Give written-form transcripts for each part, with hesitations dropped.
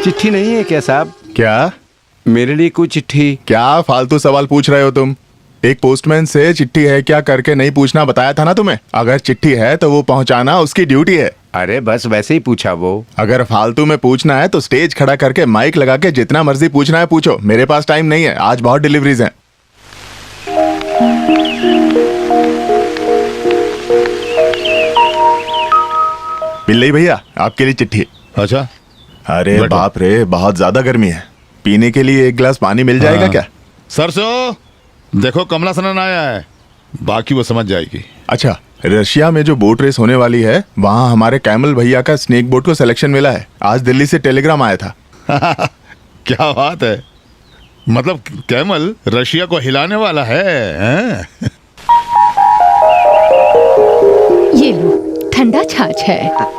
चिट्ठी नहीं है क्या साहब? क्या? मेरे लिए कोई चिट्ठी? क्या फालतू सवाल पूछ रहे हो तुम? एक पोस्टमैन से चिट्ठी है क्या करके नहीं पूछना बताया था ना तुम्हें। अगर चिट्ठी है तो वो पहुंचाना उसकी ड्यूटी है। अरे बस वैसे ही पूछा वो। अगर फालतू में पूछना है तो स्टेज खड़ा करके माइक लगा के जितना मर्जी पूछना है पूछो। मेरे पास टाइम नहीं है, आज बहुत डिलीवरीज हैं। पिल्लई भैया, आपके लिए चिट्ठी। अच्छा, अरे बाप रे, बहुत ज्यादा गर्मी है। पीने के लिए एक गिलास पानी मिल जाएगा क्या? सरसों, देखो कमला सनन आया है, बाकी वो समझ जाएगी। अच्छा, रशिया में जो बोट रेस होने वाली है वहाँ हमारे कैमल भैया का स्नेक बोट को सिलेक्शन मिला है। आज दिल्ली से टेलीग्राम आया था। क्या बात है, मतलब कैमल रशिया को हिलाने वाला है, हैं? ये लो, ठंडा छाछ है।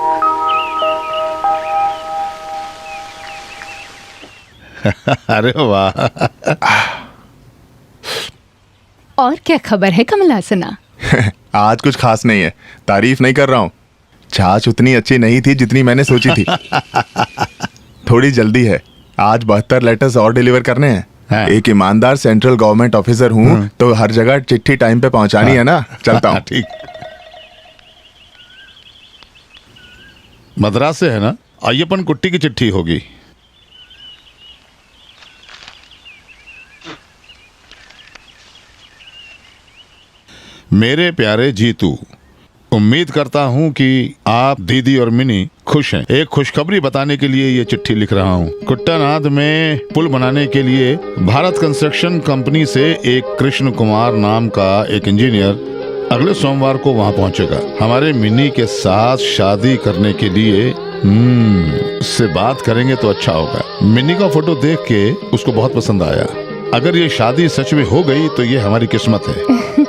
अरे वाह। और क्या खबर है कमलासना? आज कुछ खास नहीं है, तारीफ नहीं कर रहा हूँ। छाछ उतनी अच्छी नहीं थी जितनी मैंने सोची थी। थोड़ी जल्दी है, आज 72 लेटर्स और डिलीवर करने हैं। हाँ। एक ईमानदार सेंट्रल गवर्नमेंट ऑफिसर हूँ तो हर जगह चिट्ठी टाइम पे पहुंचानी है ना। चलता हूँ। ठीक। मद्रास से है ना? अय्यपन कुट्टी की चिट्ठी होगी। मेरे प्यारे जीतू, उम्मीद करता हूं कि आप, दीदी और मिनी खुश हैं। एक खुशखबरी बताने के लिए ये चिट्ठी लिख रहा हूं। कुट्टानाद में पुल बनाने के लिए भारत कंस्ट्रक्शन कंपनी से एक कृष्ण कुमार नाम का एक इंजीनियर अगले सोमवार को वहां पहुंचेगा। हमारे मिनी के साथ शादी करने के लिए उससे बात करेंगे तो अच्छा होगा। मिनी का फोटो देख के उसको बहुत पसंद आया। अगर ये शादी सच में हो गई तो ये हमारी किस्मत है।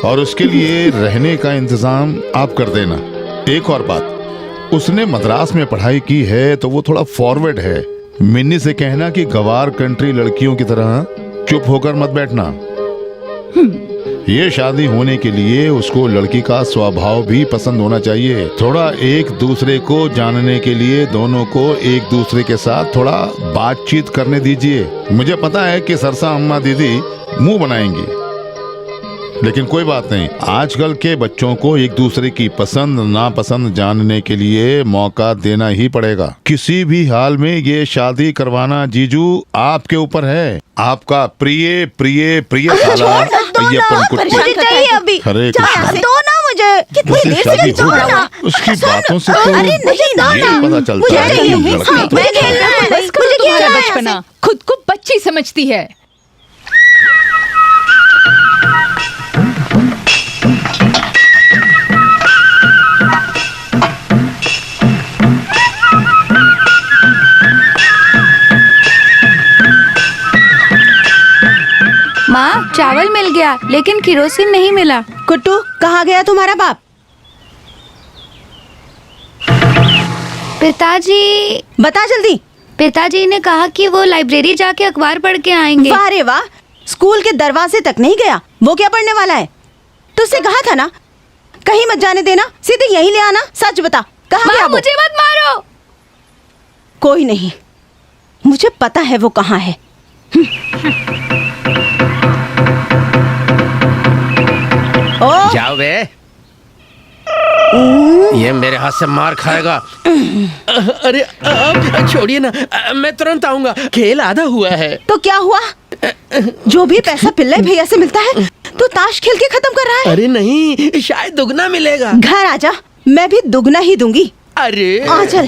और उसके लिए रहने का इंतजाम आप कर देना। एक और बात, उसने मद्रास में पढ़ाई की है तो वो थोड़ा फॉरवर्ड है। मिन्नी से कहना कि गवार कंट्री लड़कियों की तरह चुप होकर मत बैठना। ये शादी होने के लिए उसको लड़की का स्वभाव भी पसंद होना चाहिए। थोड़ा एक दूसरे को जानने के लिए दोनों को एक दूसरे के साथ थोड़ा बातचीत करने दीजिए। मुझे पता है कि सरसा अम्मा दीदी मुंह बनाएंगी, लेकिन कोई बात नहीं। आजकल के बच्चों को एक दूसरे की पसंद नापसंद जानने के लिए मौका देना ही पड़ेगा। किसी भी हाल में ये शादी करवाना जीजू आपके ऊपर है। आपका प्रिय प्रिय प्रिय साला अय्यपन कुट्टी। अभी हरे कृष्णा। दो ना मुझे, कितनी उससे देर से शादी खींचो हो ना। गई। उसकी बातों से तो अरे नहीं, दो ये ना। पता चलता है कि मुझे लड़का तो मुझे खेलना है, बस करो मुझे तुम्हारा खेलना है। बचपना, खुद को बच्ची समझती है। माँ, चावल मिल गया लेकिन किरोसिन नहीं मिला। कुट्टू, कहाँ गया तुम्हारा बाप? पिताजी, बता जल्दी। पिताजी ने कहा कि वो लाइब्रेरी जाके अखबार पढ़ के आएंगे। वाह रे वाह, स्कूल के दरवाजे तक नहीं गया। वो क्या पढ़ने वाला है? तुझसे कहा था ना कहीं मत जाने देना, सीधे यहीं ले आना। सच बता, कहाँ गया माँ, वो? मुझे मत मारो। कोई नहीं, मुझे पता है वो कहाँ है। ओ, जाओ बे, ये मेरे हाथ से मार खाएगा। अरे आप छोड़िए ना, मैं तुरंत आऊंगा। खेल आधा हुआ है। तो क्या हुआ? जो भी पैसा पिल्ले भैया से मिलता है तो ताश खेल के खत्म कर रहा है। अरे नहीं, शायद दुगना मिलेगा। घर आजा, मैं भी दुगना ही दूंगी। अरे आ चल।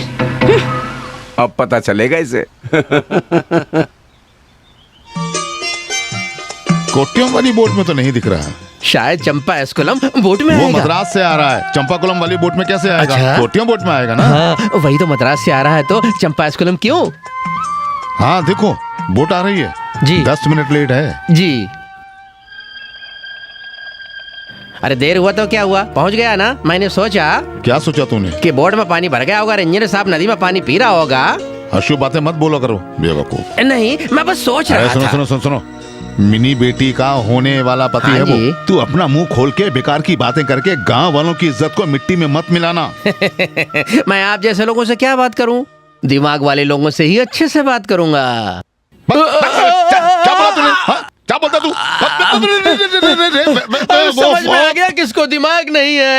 अब पता चलेगा इसे। कोट्टियों वाली बोट में तो नहीं दिख रहा। शायद चंपा एस्कुलम बोट में वो आएगा। मद्रास से आ रहा है, चंपाकुलम वाली बोट में कैसे आएगा? अच्छा? कोट्टियों बोट में आएगा ना। हाँ, वही तो मद्रास से आ रहा है, तो चंपा एस्कुलम क्यों? हाँ देखो, बोट आ रही है जी। 10 मिनट लेट है जी। अरे देर हुआ तो क्या हुआ, पहुंच गया ना। मैंने सोचा क्या सोचा तूने? कि बोट में पानी भर गया होगा, इंजीनियर साहब नदी में पानी पी रहा होगा। अशुभ बातें मत बोलो करो बेवकूफ। नहीं, मैं बस सोच अरे रहा सुनो था। सुनो सुनो सुनो, मिनी बेटी का होने वाला पति हाँ है जी। वो। तू अपना मुंह खोल के बेकार की बातें करके गांव वालों की इज्जत को मिट्टी में मत मिलाना। मैं आप जैसे लोगों से क्या बात करूं? दिमाग वाले लोगों से ही अच्छे से बात करूंगा। क्या बोला तूने? हाँ? क्या बोलता तू? समझ में आ गया किसको दिमाग नहीं है।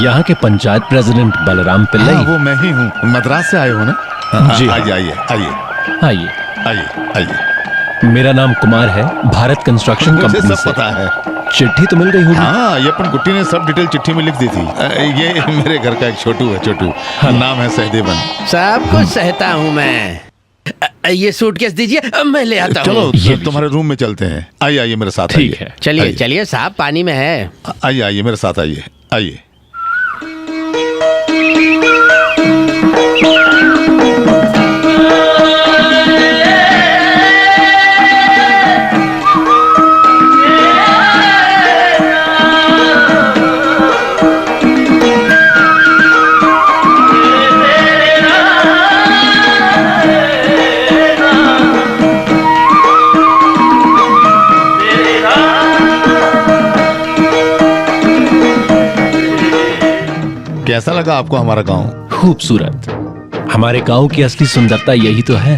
यहाँ के पंचायत प्रेसिडेंट बलराम पिल्लई। हाँ, वो मैं ही हूँ। मद्रास से आए हो ना? जी। आइए आइए आइए आइए। आइए आइए। मेरा नाम कुमार है, भारत कंस्ट्रक्शन मुझे कंपनी सब से। पता है। चिट्ठी तो मिल गई होगी। हाँ, ये अपन गुट्टी ने सब डिटेल चिट्ठी में लिख दी थी। ये मेरे घर का एक छोटू है, छोटू। नाम है सहदेवन। सब कुछ सहता हूँ मैं। ये सूटकेस दीजिए, मैं ले आता चलो हूँ। तुम्हारे रूम में चलते हैं। आइए आइए मेरे साथ। ठीक आइए। है। चलिए आइए। चलिए साहब, पानी में है। आइए आइए मेरे साथ आइए। आइए। कैसा लगा आपको हमारा गांव? खूबसूरत। हमारे गांव की असली सुंदरता यही तो है।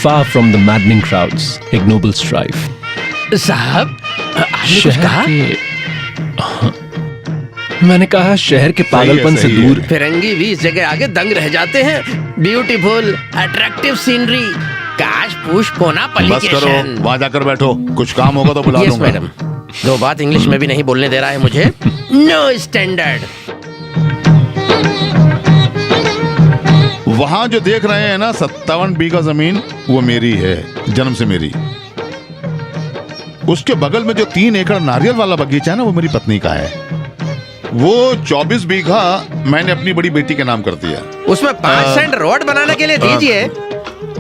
Far from the maddening crowds, ignoble strife. साहब, आपने कुछ कहा? मैंने कहा शहर के पागलपन से सही है। दूर। फिरंगी भी इस जगह आगे दंग रह जाते हैं। ब्यूटीफुल, अट्रैक्टिव सीनरी, काश पुष्प कोना बस करो, पलिकेशन। वहां जाकर बैठो। कुछ काम होगा तो बुला यस लूंगा। मैडम। दो बात इंग्लिश में भी नहीं बोलने दे रहा है मुझे। No standard. वहां जो देख रहे हैं ना 57 बीघा जमीन, वो मेरी है, जन्म से मेरी। उसके बगल में जो 3 एकड़ नारियल वाला बगीचा है ना, वो मेरी पत्नी का है। वो 24 बीघा मैंने अपनी बड़ी बेटी के नाम कर दिया। उसमें 5 सेंट रोड बनाने के लिए दीजिए।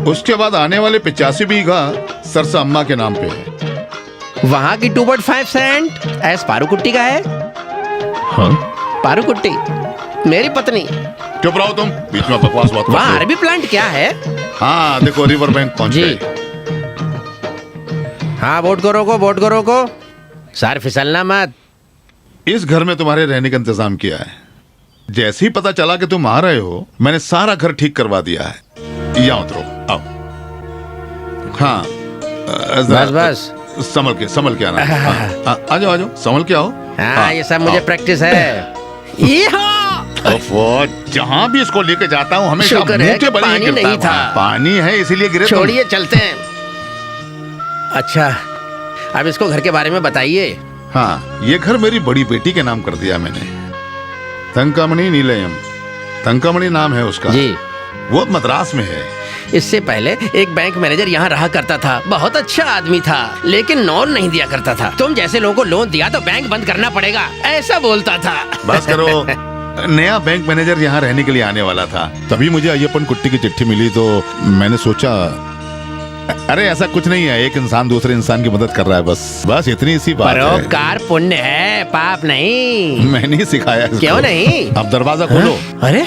उसके बाद आने वाले 85 बीघा सरसा अम्मा के नाम पे है। वहाँ की 2.5 सेंट एस पारुकुट्टी का है। हाँ, पारुकुट्टी मेरी पत्नी। चुप रहो तुम, बीच में बकवास बात वहाँ करते अरबी प्लांट क्या है? हो। हाँ देखो, रिवर बैंक पहुंच जी। गए। हाँ, बोट को रोको, बोट को रोको। सर फिसलना मत। इस घर में तुम्हारे रहने का इंतजाम किया है। जैसे ही पता चला कि तुम आ रहे हो, मैंने सारा घर ठीक करवा दिया है। यहाँ उतरो, आओ। हाँ, बस बस। संभल के आना। हाँ, आ जाओ, संभल के आओ। हाँ, ये सब मुझे आओ। प्रैक्टिस है। जहाँ भी इसको लेके जाता हूँ हमेशा शुक्र है मुंह के कि बल ही पानी गिरता नहीं है था। वहाँ। पानी है इसीलिए गिरे तुम। छोड़िए, चलते हैं। अच्छा, अब इसको घर के बारे में बताइए। हाँ, ये घर मेरी बड़ी बेटी के नाम कर दिया मैंने। तंकामणि नीलयम, तंकामणि नाम है उसका। जी। वो मद्रास में है। इससे पहले एक बैंक मैनेजर यहाँ रहा करता था। बहुत अच्छा आदमी था, लेकिन लोन नहीं दिया करता था। तुम जैसे लोगों को लोन दिया तो बैंक बंद करना पड़ेगा, ऐसा बोलता था। बस करो। नया बैंक मैनेजर यहाँ रहने के लिए आने वाला था, तभी मुझे अय्यप्पन कुट्टी की चिट्ठी मिली। तो मैंने सोचा, अरे ऐसा कुछ नहीं है, एक इंसान दूसरे इंसान की मदद कर रहा है, बस इतनी सी बात है। परोपकार पुण्य है, पाप नहीं। मैंने ही सिखाया इसको। क्यों नहीं? अब दरवाजा खोलो। अरे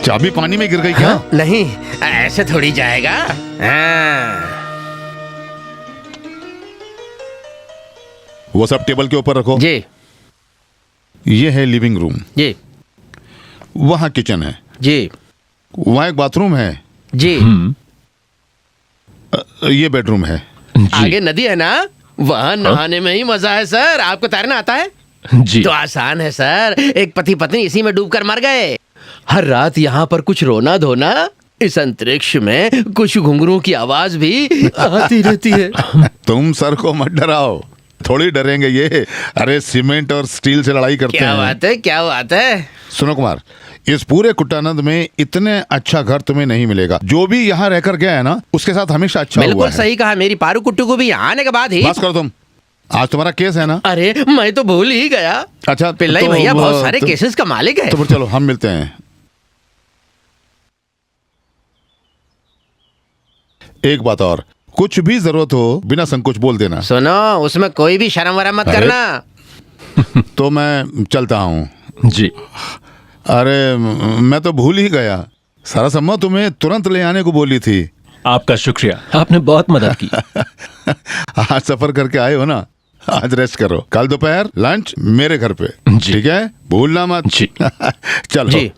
चाबी पानी में गिर गई क्या? नहीं, ऐसे थोड़ी जाएगा। हाँ। वो सब टेबल के ऊपर रखो। जी ये है लिविंग रूम, जी वहाँ किचन है, जी वहाँ एक बाथरूम है, जी। ये बेडरूम है। आगे नदी है ना, वहाँ नहाने में ही मजा है सर। आपको तैरना आता है? जी। तो आसान है सर। एक पति पत्नी इसी में डूबकर मर गए। हर रात यहाँ पर कुछ रोना धोना, इस अंतरिक्ष में कुछ घुंघरू की आवाज भी आती रहती है। तुम सर को मत डराओ, थोड़ी डरेंगे ये। अरे सीमेंट और स्टील से लड़ाई करते क्या हैं। बात है, क्या बात है। सुनो कुमार, इस पूरे कुट्टानंद में इतने अच्छा घर तुम्हें नहीं मिलेगा। जो भी यहाँ रहकर गया है ना, उसके साथ हमेशा अच्छा हुआ बिल्कुल है। सही कहा। मेरी पारू कुट्टू को भी यहाँ आने के बाद ही। बस करो तुम, आज तुम्हारा केस है ना? अरे मैं तो भूल ही गया। अच्छा पिल्लाई तो- भैया बहुत सारे तो- केसेस का मालिक है। तो फिर चलो हम मिलते हैं। एक बात और, कुछ भी जरूरत हो बिना संकोच बोल देना। सुनो, उसमें कोई भी शर्म वरम मत अरे। करना। तो मैं चलता हूँ। जी। अरे मैं तो भूल ही गया, सरसम्मा तुम्हें तुरंत ले आने को बोली थी। आपका शुक्रिया, आपने बहुत मदद की। आज सफर करके आए हो ना, आज रेस्ट करो, कल दोपहर लंच मेरे घर पे, जी। ठीक है? भूलना मत। जी। चलो। जी।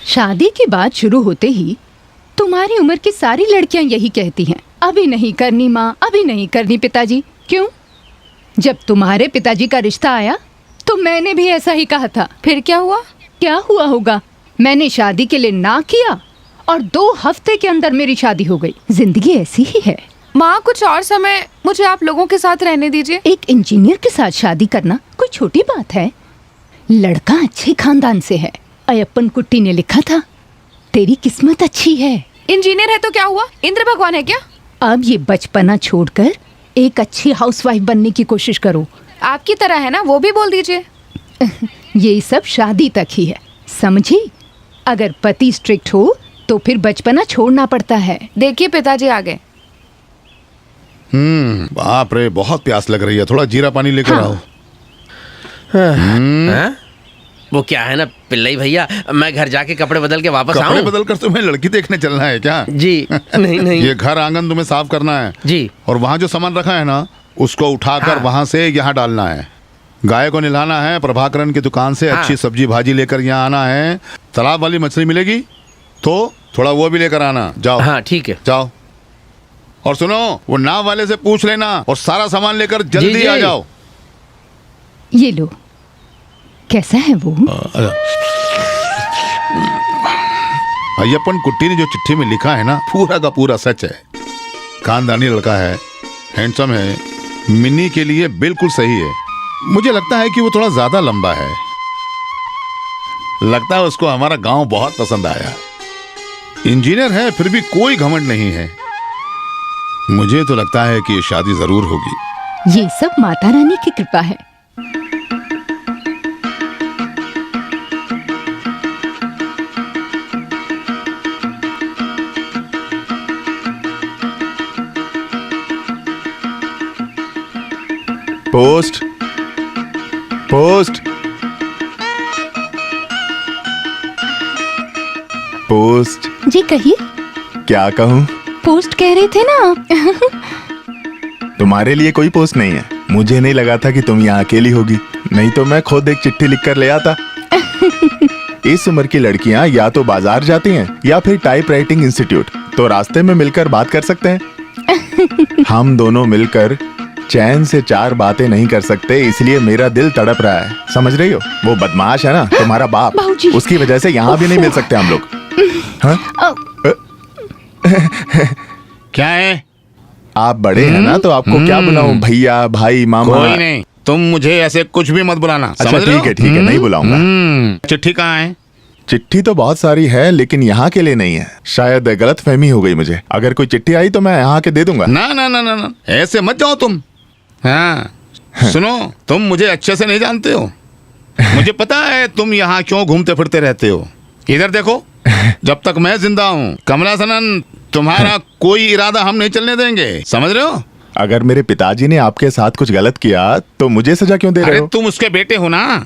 शादी की बात शुरू होते ही तुम्हारी उम्र की सारी लड़कियां यही कहती हैं, अभी नहीं करनी माँ, अभी नहीं करनी पिताजी। क्यों? जब तुम्हारे पिताजी का रिश्ता आया तो मैंने भी ऐसा ही कहा था। फिर क्या हुआ? क्या हुआ होगा? मैंने शादी के लिए ना किया और 2 हफ्ते के अंदर मेरी शादी हो गई। जिंदगी ऐसी ही है। माँ, कुछ और समय मुझे आप लोगों के साथ रहने दीजिए। एक इंजीनियर के साथ शादी करना कोई छोटी बात है? लड़का अच्छे खानदान से है। अयप्पन कुट्टी ने लिखा था, तेरी किस्मत अच्छी है। इंजीनियर है तो क्या हुआ? इंद्र भगवान है क्या? अब ये बचपना छोड़कर एक अच्छी हाउसवाइफ बनने की कोशिश करो। आपकी तरह है ना, वो भी बोल दीजिए। ये सब शादी तक ही है, समझी? अगर पति स्ट्रिक्ट हो तो फिर बचपना छोड़ना पड़ता है। देखिए पिताजी आ गए। बाप रे, बहुत प्यास लग रही है, थोड़ा जीरा पानी लेकर हाँ। आओ। हाँ? वो क्या है ना पिल्लाई भैया, मैं घर जाके कपड़े बदल के वापस कपड़े आऊं? बदल कर तुम्हें लड़की देखने चलना है क्या? जी नहीं नहीं। ये घर आंगन तुम्हें साफ करना है जी। और वहाँ जो सामान रखा है ना, उसको उठाकर हाँ। वहाँ से यहाँ डालना है। गाय को नहलाना है, प्रभाकरन की दुकान से हाँ। अच्छी सब्जी भाजी लेकर यहाँ आना है। तालाब वाली मछली मिलेगी तो थोड़ा वो भी लेकर आना। जाओ। हाँ ठीक है। जाओ। और सुनो, वो नाव वाले से पूछ लेना और सारा सामान लेकर जल्दी जी। आ जाओ। ये लो, कैसा है वो? अय्यप्पन कुट्टी ने जो चिट्ठी में लिखा है ना, पूरा का पूरा सच है। खानदानी लड़का है, हैंडसम है, मिन्नी के लिए बिल्कुल सही है। मुझे लगता है कि वो थोड़ा ज्यादा लंबा है। लगता है उसको हमारा गांव बहुत पसंद आया। इंजीनियर है फिर भी कोई घमंड नहीं है। मुझे तो लगता है कि ये शादी जरूर होगी। ये सब माता रानी की कृपा है। Post post post. जी कहिए। क्या कहूँ? पोस्ट कह रहे थे ना आप। तुम्हारे लिए कोई पोस्ट नहीं है। मुझे नहीं लगा था कि तुम यहाँ अकेली होगी, नहीं तो मैं खुद एक चिट्ठी लिखकर ले आता। इस उम्र की लड़कियाँ या तो बाजार जाती हैं या फिर टाइप राइटिंग इंस्टीट्यूट, तो रास्ते में मिलकर बात कर सकते हैं। हम दोनों मिलकर चैन से 4 बातें नहीं कर सकते, इसलिए मेरा दिल तड़प रहा है। समझ रही हो? वो बदमाश है ना तुम्हारा बाप, बाबूजी। उसकी वजह से यहाँ भी नहीं मिल सकते हम लोग। हाँ? क्या है? आप बड़े हैं ना, तो आपको क्या बुलाऊं? भैया, भाई, मामा? कोई नहीं, तुम मुझे ऐसे कुछ भी मत बुलाना। अच्छा समझ रहे हो? ठीक है, नहीं बुलाऊंगा। चिट्ठी कहाँ है? चिट्ठी तो बहुत सारी है, लेकिन यहाँ के लिए नहीं है। शायद गलत फहमी हो गई मुझे। अगर कोई चिट्ठी आई तो मैं यहाँ के दे दूंगा। ना ना ना ना ना, ऐसे मत जाओ तुम। हाँ सुनो, तुम मुझे अच्छे से नहीं जानते हो। मुझे पता है तुम यहाँ क्यों घूमते फिरते रहते हो। इधर देखो, जब तक मैं जिंदा हूँ कमला सनन, तुम्हारा कोई इरादा हम नहीं चलने देंगे। समझ रहे हो? अगर मेरे पिताजी ने आपके साथ कुछ गलत किया तो मुझे सजा क्यों दे रहे अरे हो? तुम उसके बेटे हो ना,